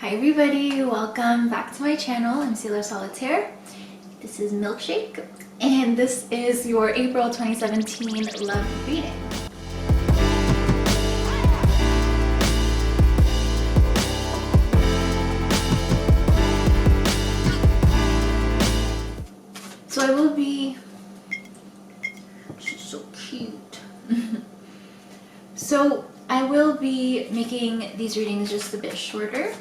Hi everybody, welcome back to my channel. I'm Sailor Solitaire. This is Milkshake, and this is your April 2017 love reading. So I will be... She's so cute. So I will be making these readings just a bit shorter,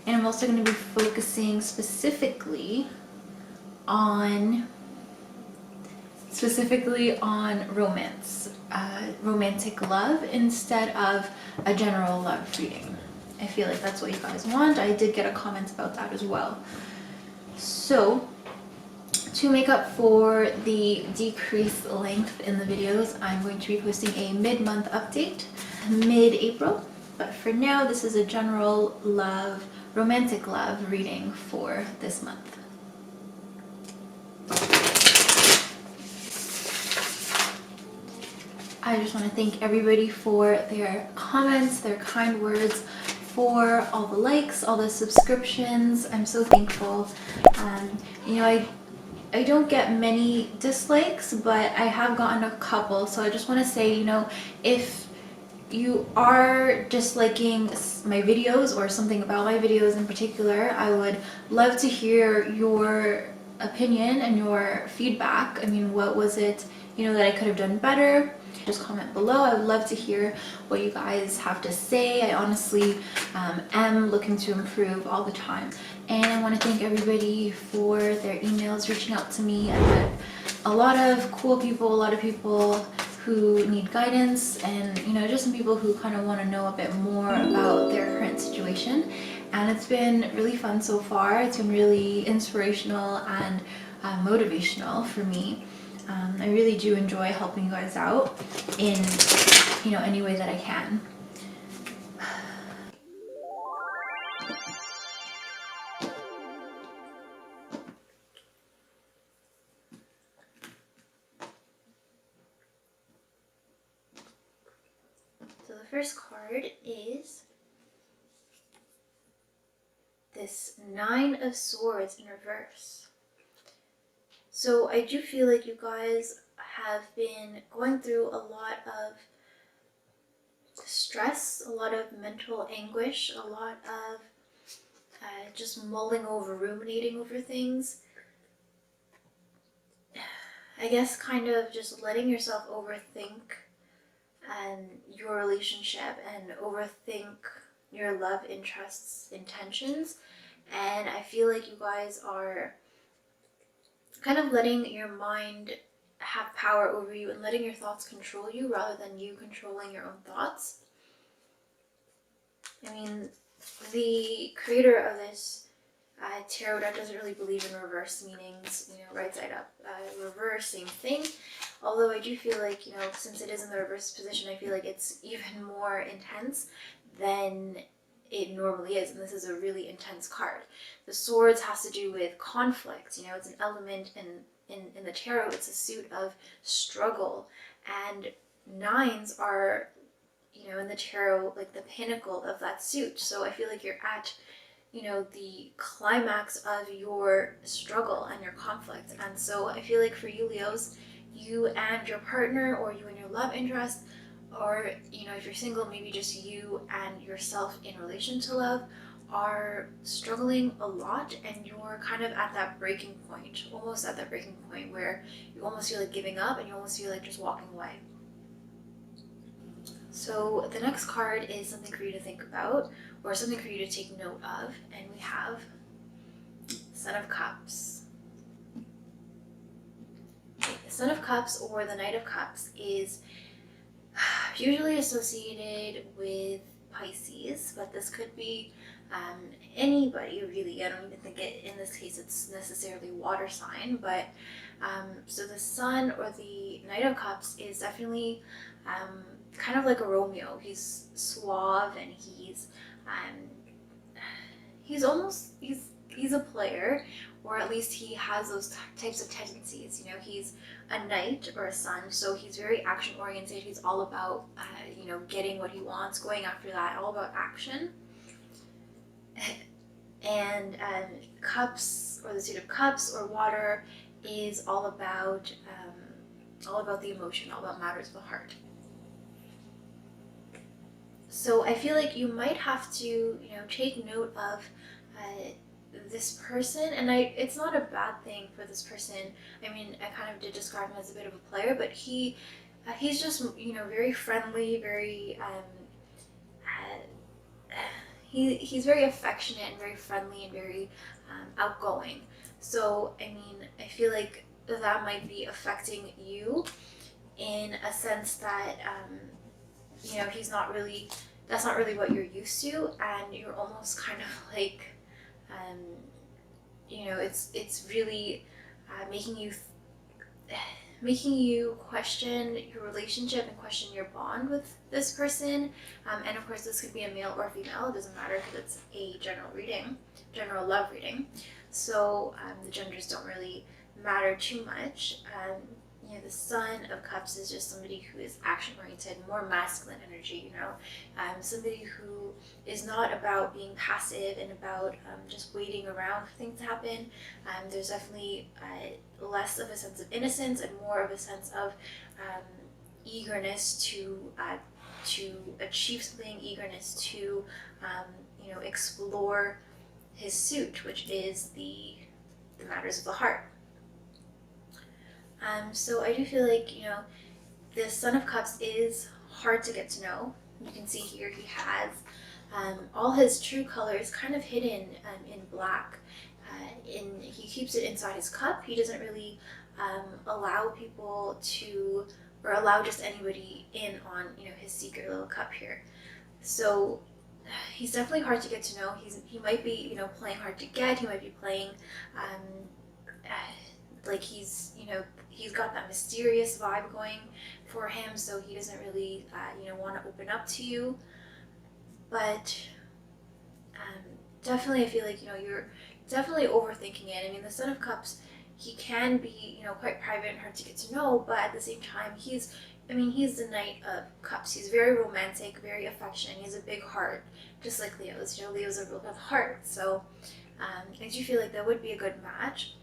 and I'm also going to be focusing specifically on romance, romantic love instead of a general love reading. I feel like that's what you guys want. I did get a comment about that as well. So to make up for the decreased length in the videos, I'm going to be posting a mid-month update mid-April. But for now, this is a general love, romantic love reading for this month. I just want to thank everybody for their comments, their kind words, for all the likes, all the subscriptions. I'm so thankful. You know, I don't get many dislikes, but I have gotten a couple. So I just want to say, you know, if you are disliking my videos or something about my videos in particular, I would love to hear your opinion and your feedback. I mean, what was it, you know, that I could have done better? Just comment below. I would love to hear what you guys have to say. I honestly am looking to improve all the time. And I want to thank everybody for their emails, reaching out to me. I met a lot of cool people, a lot of people who need guidance, and you know, just some people who kind of want to know a bit more about their current situation. And it's been really fun so far. It's been really inspirational and motivational for me. I really do enjoy helping you guys out in, you know, any way that I can. So the first card is this Nine of Swords in reverse. So I do feel like you guys have been going through a lot of stress, a lot of mental anguish, a lot of just mulling over, ruminating over things. I guess kind of just letting yourself overthink and your relationship and overthink your love interests, intentions. And I feel like you guys are kind of letting your mind have power over you and letting your thoughts control you rather than you controlling your own thoughts. I mean, the creator of this tarot deck doesn't really believe in reverse meanings, you know, right side up, reverse, same thing. Although I do feel like, you know, since it is in the reverse position, I feel like it's even more intense than it normally is, and this is a really intense card. The swords has to do with conflict, you know, it's an element in the tarot, it's a suit of struggle, and nines are, you know, in the tarot, like the pinnacle of that suit. So I feel like you're at, you know, the climax of your struggle and your conflict. And so I feel like for you Leos, you and your partner, or you and your love interest, or, you know, if you're single, maybe just you and yourself in relation to love, are struggling a lot, and you're kind of at that breaking point, almost at that breaking point where you almost feel like giving up and you almost feel like just walking away. So the next card is something for you to think about, or something for you to take note of, and we have Son of Cups. The Son of Cups, or the Knight of Cups, is usually associated with Pisces, but this could be anybody really. I don't even think in this case it's necessarily water sign, but so the Sun or the Knight of Cups is definitely kind of like a Romeo. He's suave, and he's a player, or at least he has those types of tendencies. You know, he's a knight or a sun, so he's very action oriented. He's all about you know, getting what he wants, going after that, all about action. And cups, or the suit of cups, or water, is all about the emotion, all about matters of the heart. So I feel like you might have to, take note of this person, and it's not a bad thing for this person. I mean, I kind of did describe him as a bit of a player, but he's just, very friendly, very he's very affectionate and very friendly and very outgoing. So I mean, I feel like that might be affecting you in a sense that he's not really, that's not really what you're used to, and you're almost kind of like it's really making you question your relationship and question your bond with this person. And of course, this could be a male or female. It doesn't matter because it's a general love reading. So the genders don't really matter too much. The Son of Cups is just somebody who is action-oriented, more masculine energy, somebody who is not about being passive and about just waiting around for things to happen. There's definitely less of a sense of innocence and more of a sense of eagerness to achieve something, eagerness to explore his suit, which is the matters of the heart. So I do feel like, the Son of Cups is hard to get to know. You can see here he has all his true colors kind of hidden in black. He keeps it inside his cup. He doesn't really allow people to, or allow just anybody in on, his secret little cup here. So he's definitely hard to get to know. He might be, playing hard to get. He might be playing like he's got that mysterious vibe going for him, so he doesn't really want to open up to you. But definitely, I feel like you're definitely overthinking it. I mean, the Son of Cups, he can be quite private and hard to get to know, but at the same time, he's the Knight of Cups. He's very romantic, very affectionate. He has a big heart, just like Leo's. Leo's a real big heart, so I do feel like that would be a good match.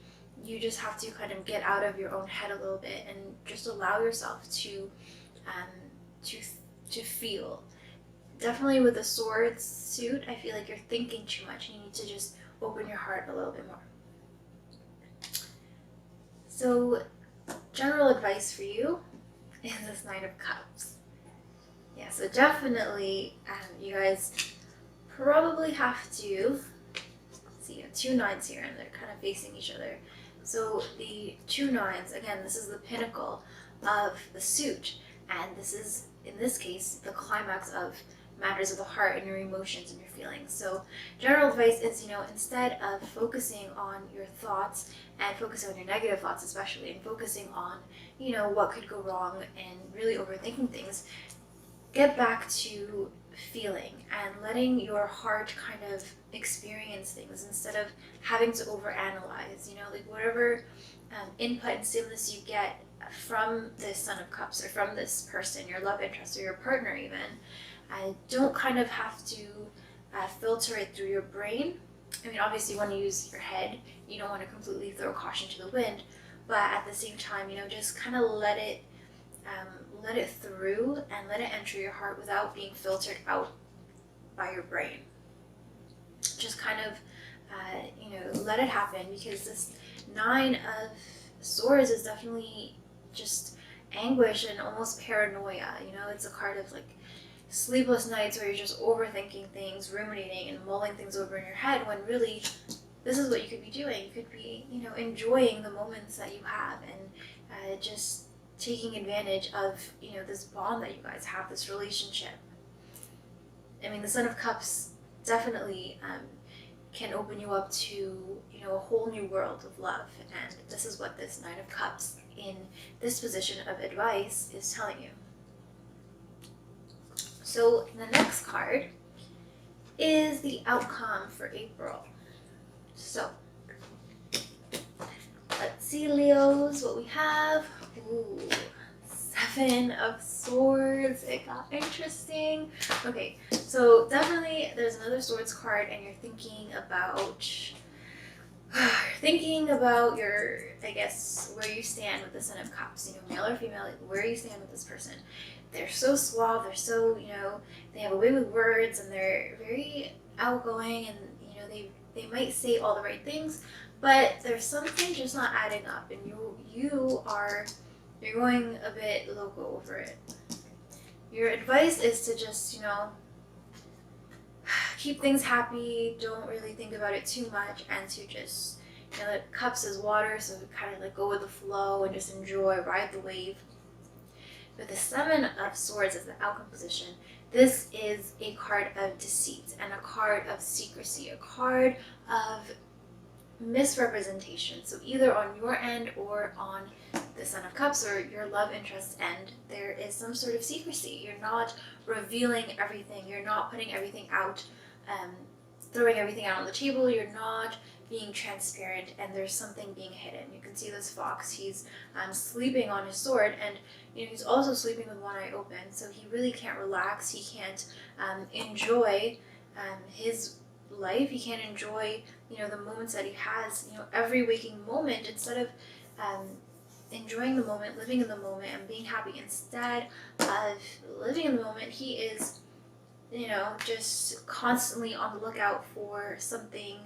You just have to kind of get out of your own head a little bit and just allow yourself to feel. Definitely with the Swords suit, I feel like you're thinking too much. You need to just open your heart a little bit more. So, general advice for you is this Knight of Cups. Yeah, so definitely you guys probably have to see two nines here, and they're kind of facing each other. So the two nines, again, this is the pinnacle of the suit, and this is, in this case, the climax of matters of the heart and your emotions and your feelings. So general advice is, instead of focusing on your thoughts and focusing on your negative thoughts especially, and focusing on, what could go wrong and really overthinking things, get back to feeling and letting your heart kind of experience things instead of having to overanalyze. Like whatever input and stimulus you get from this Son of Cups or from this person, your love interest or your partner even, don't kind of have to filter it through your brain. I mean, obviously you want to use your head. You don't want to completely throw caution to the wind, but at the same time, just kind of let it through and let it enter your heart without being filtered out by your brain. Just kind of, let it happen, because this Nine of Swords is definitely just anguish and almost paranoia. It's a card of like sleepless nights where you're just overthinking things, ruminating and mulling things over in your head, when really this is what you could be doing. You could be, enjoying the moments that you have and just taking advantage of, this bond that you guys have, this relationship. I mean, the Son of Cups definitely can open you up to, a whole new world of love. And this is what this Knight of Cups in this position of advice is telling you. So the next card is the outcome for April. So let's see, Leos, what we have. Ooh, Seven of Swords. It got interesting. Okay, so definitely there's another Swords card, and you're thinking about your, I guess, where you stand with the Son of Cups, male or female, like where you stand with this person. They're so suave, they're so, they have a way with words, and they're very outgoing, and, they might say all the right things, but there's something just not adding up, and you're going a bit loco over it. Your advice is to just, keep things happy, don't really think about it too much, and to just, cups is water, so kind of go with the flow and just enjoy, ride the wave. With the Seven of Swords as the outcome position, this is a card of deceit and a card of secrecy, a card of misrepresentation. So either on your end or on the Son of Cups or your love interest's end, there is some sort of secrecy. You're not revealing everything. You're not putting everything out, throwing everything out on the table. You're not being transparent, and there's something being hidden. You can see this fox. He's sleeping on his sword, and he's also sleeping with one eye open, so he really can't relax. He can't enjoy his life. He can't enjoy the moments that he has, every waking moment. Instead of enjoying the moment, living in the moment, and being happy, instead of living in the moment, he is just constantly on the lookout for something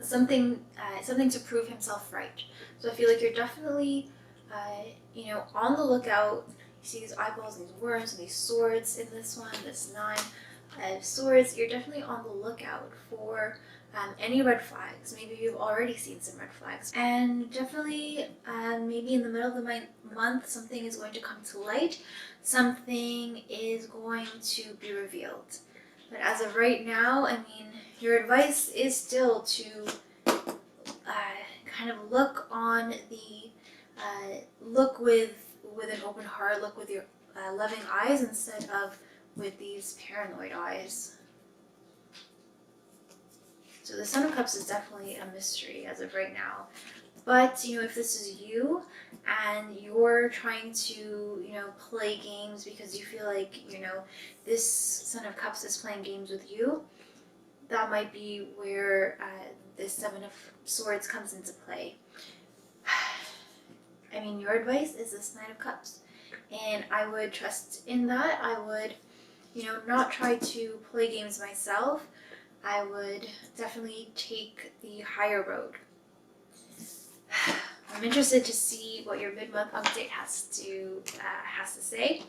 something to prove himself right. So I feel like you're definitely on the lookout. You see these eyeballs and these worms and these swords in this one, this Nine of Swords. You're definitely on the lookout for any red flags. Maybe you've already seen some red flags, and definitely maybe in the middle of the month something is going to come to light. Something is going to be revealed. But as of right now, your advice is still to kind of look on the look with an open heart, look with your loving eyes instead of with these paranoid eyes. So the Son of Cups is definitely a mystery as of right now. But, if this is you and you're trying to, play games because you feel like, this Son of Cups is playing games with you, that might be where this Seven of Swords comes into play. Your advice is this Nine of Cups. And I would trust in that. I would, not try to play games myself. I would definitely take the higher road. I'm interested to see what your mid-month update has to say.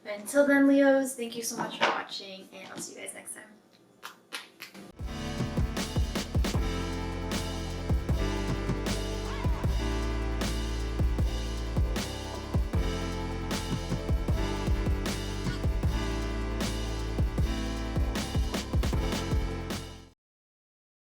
But until then, Leos, thank you so much for watching, and I'll see you guys next time.